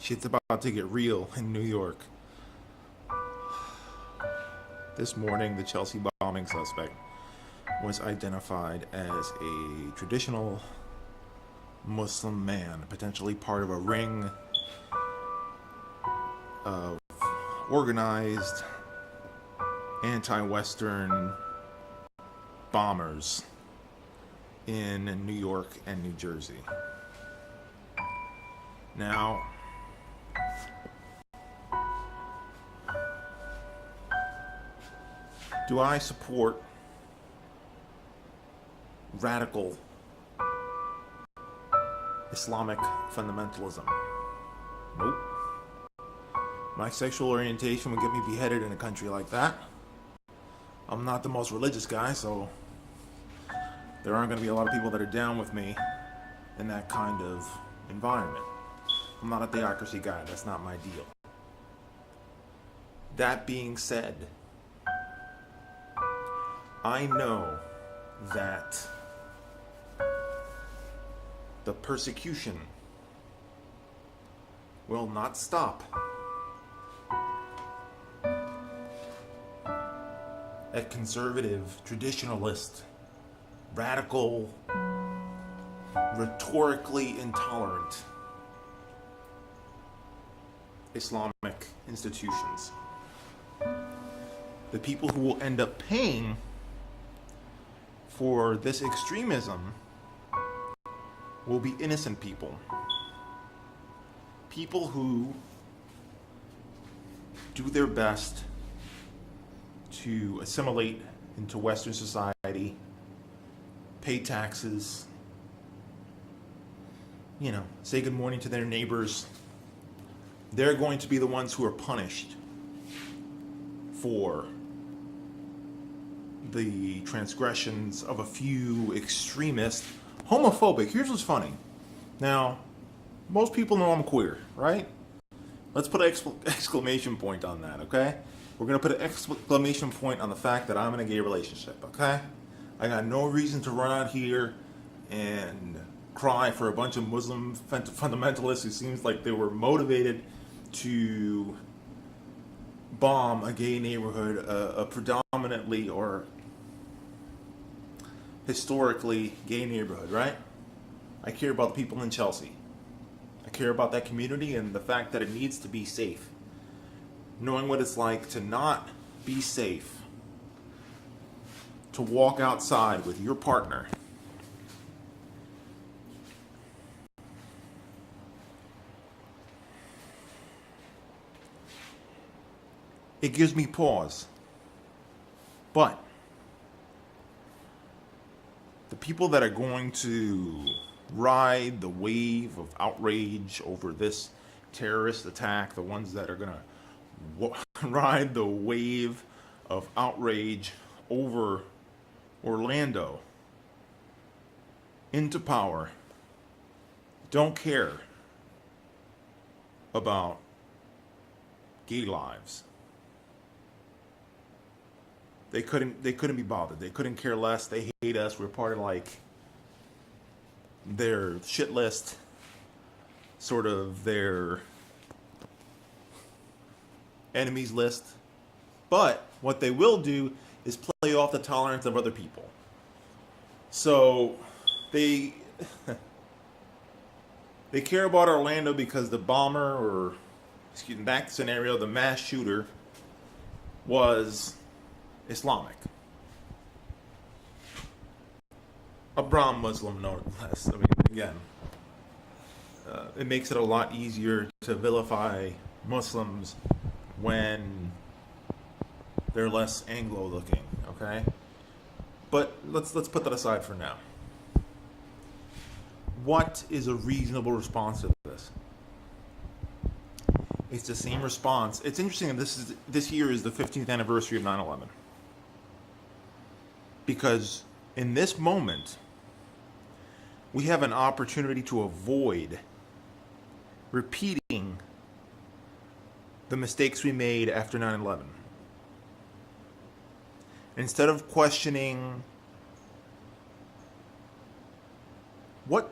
Shit's about to get real in New York. This morning, the Chelsea bombing suspect was identified as a traditional Muslim man, potentially part of a ring of organized anti-Western bombers in New York and New Jersey. Now, do I support radical Islamic fundamentalism? Nope. My sexual orientation would get me beheaded in a country like that. I'm not the most religious guy, so there aren't going to be a lot of people that are down with me in that kind of environment. I'm not a theocracy guy. That's not my deal. That being said, I know that the persecution will not stop at conservative, traditionalist, radical, rhetorically intolerant Islamic institutions. The people who will end up paying for this extremism will be innocent people. People who do their best to assimilate into Western society, pay taxes, say good morning to their neighbors. They're going to be the ones who are punished for the transgressions of a few extremist, homophobic. Here's what's funny. Now, most people know I'm queer, right? Let's put an exclamation point on that, okay? We're going to put an exclamation point on the fact that I'm in a gay relationship, okay? I got no reason to run out here and cry for a bunch of Muslim fundamentalists who seems like they were motivated to bomb a gay neighborhood, a predominantly or historically gay neighborhood, right? I care about the people in Chelsea. I care about that community and the fact that it needs to be safe. Knowing what it's like to not be safe, to walk outside with your partner, it gives me pause. But the people that are going to ride the wave of outrage over this terrorist attack, the ones that are going to ride the wave of outrage over Orlando into power, don't care about gay lives. They couldn't be bothered. They couldn't care less. They hate us. We're part of their shit list, sort of their enemies list. But what they will do is play off the tolerance of other people. So they care about Orlando because the bomber, or in that scenario, the mass shooter, was Islamic. A brown Muslim, no less. I mean, again, it makes it a lot easier to vilify Muslims when they're less Anglo-looking, okay? But let's put that aside for now. What is a reasonable response to this? It's the same response. It's interesting that this year is the 15th anniversary of 9/11. Because in this moment, we have an opportunity to avoid repeating the mistakes we made after 9/11. Instead of questioning what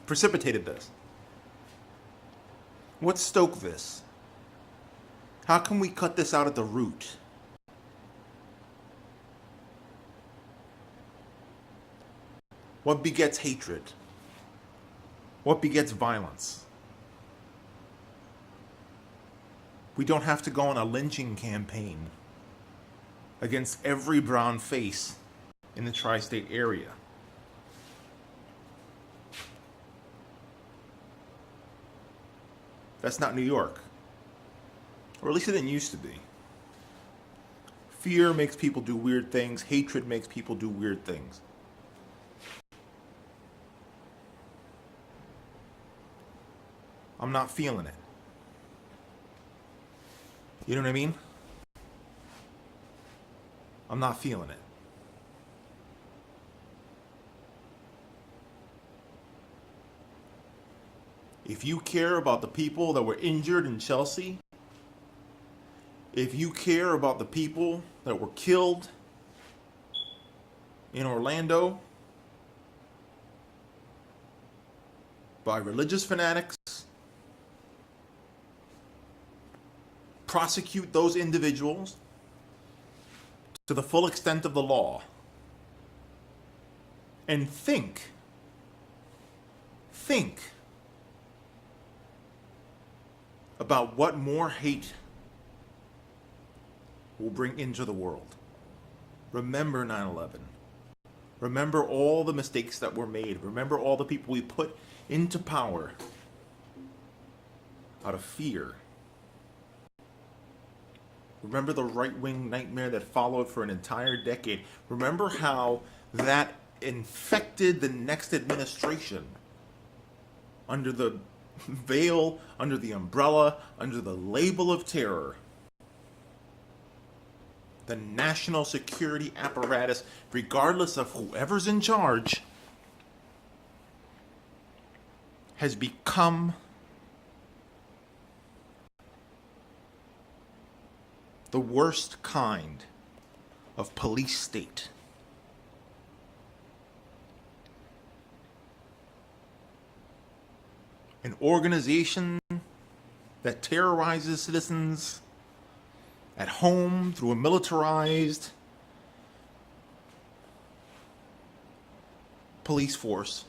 precipitated this, What stoked this? How can we cut this out at the root? What begets hatred? What begets violence? We don't have to go on a lynching campaign against every brown face in the tri-state area. That's not New York. Or at least it didn't used to be. Fear makes people do weird things. Hatred makes people do weird things. I'm not feeling it. You know what I mean? I'm not feeling it. If you care about the people that were injured in Chelsea, if you care about the people that were killed in Orlando by religious fanatics, prosecute those individuals to the full extent of the law, and think about what more hate will bring into the world. Remember 9/11. Remember all the mistakes that were made. Remember all the people we put into power out of fear. Remember the right-wing nightmare that followed for an entire decade. Remember how that infected the next administration under the veil, under the umbrella, under the label of terror. The national security apparatus, regardless of whoever's in charge, has become the worst kind of police state. An organization that terrorizes citizens at home through a militarized police force,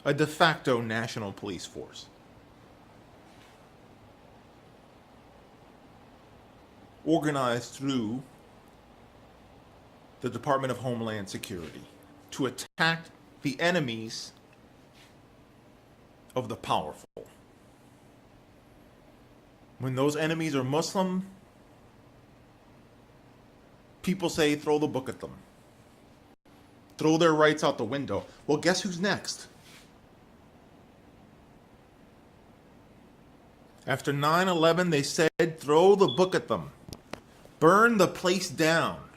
a de facto national police force. Organized through the Department of Homeland Security to attack the enemies of the powerful. When those enemies are Muslim, people say throw the book at them. Throw their rights out the window. Well, guess who's next? After 9/11, they said throw the book at them. Burn the place down.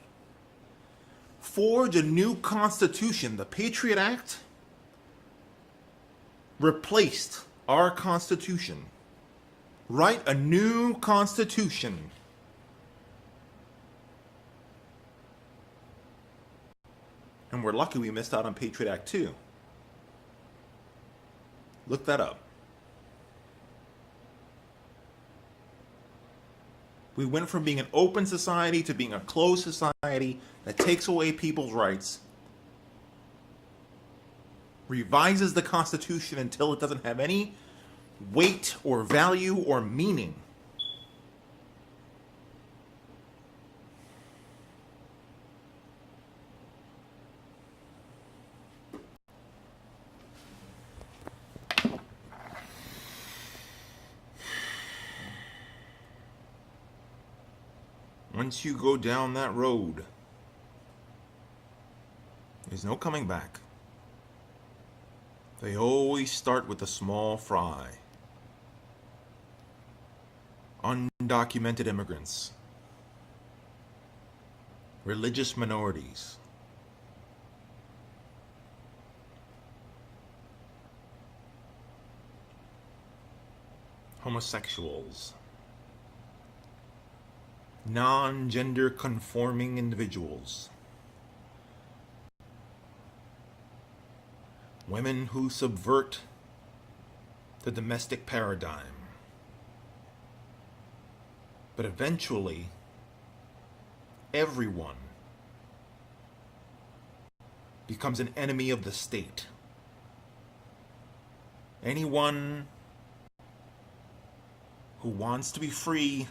Forge a new constitution. The Patriot Act replaced our Constitution. Write a new Constitution. And we're lucky we missed out on Patriot Act 2. Look that up. We went from being an open society to being a closed society that takes away people's rights, revises the Constitution until it doesn't have any weight or value or meaning. Once you go down that road, there's no coming back. They always start with a small fry. Undocumented immigrants, religious minorities, homosexuals, non-gender conforming individuals, women who subvert the domestic paradigm. But eventually, everyone becomes an enemy of the state. Anyone who wants to be free,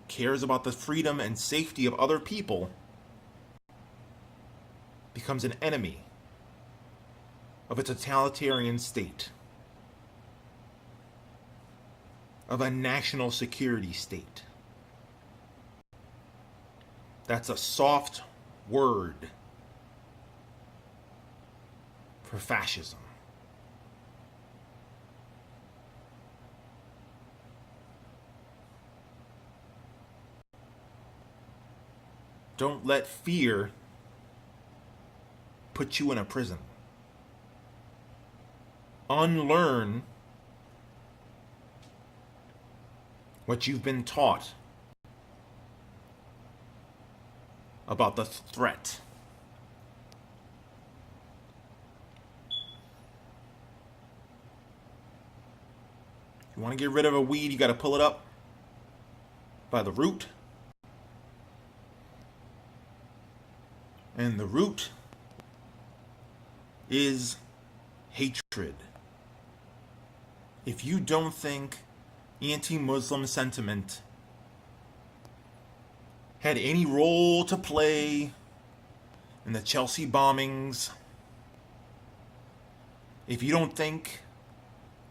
cares about the freedom and safety of other people, becomes an enemy of a totalitarian state, of a national security state. That's a soft word for fascism. Don't let fear put you in a prison. Unlearn what you've been taught about the threat. If you want to get rid of a weed, you got to pull it up by the root. And the root is hatred. If you don't think anti-Muslim sentiment had any role to play in the Chelsea bombings, if you don't think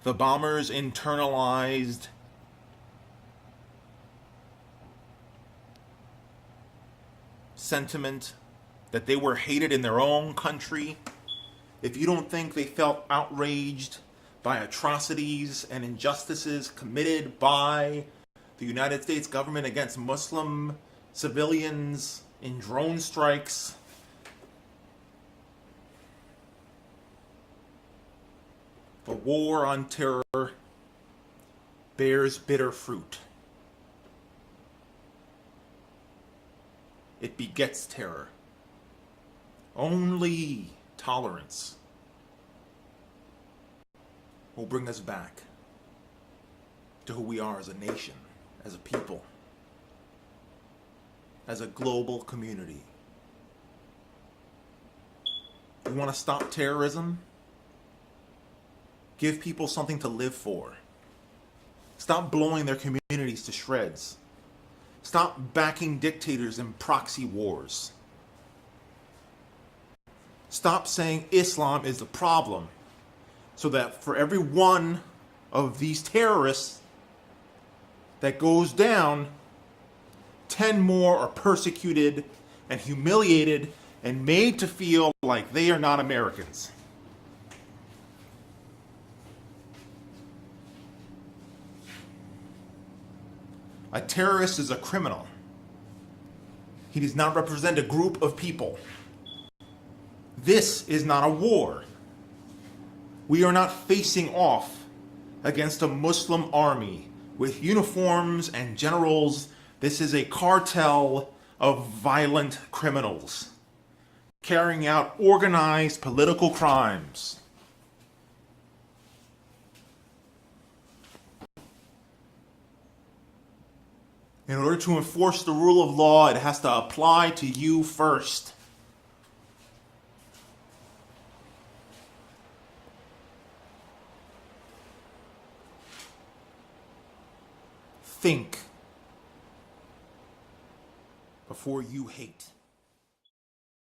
the bombers internalized sentiment that they were hated in their own country, if you don't think they felt outraged by atrocities and injustices committed by the United States government against Muslim civilians in drone strikes, the war on terror bears bitter fruit. It begets terror. Only tolerance will bring us back to who we are as a nation, as a people, as a global community. You want to stop terrorism? Give people something to live for. Stop blowing their communities to shreds. Stop backing dictators in proxy wars. Stop saying Islam is the problem, so that for every one of these terrorists that goes down, 10 more are persecuted and humiliated and made to feel like they are not Americans. A terrorist is a criminal. He does not represent a group of people. This is not a war. We are not facing off against a Muslim army with uniforms and generals. This is a cartel of violent criminals carrying out organized political crimes. In order to enforce the rule of law, it has to apply to you first. Think before you hate.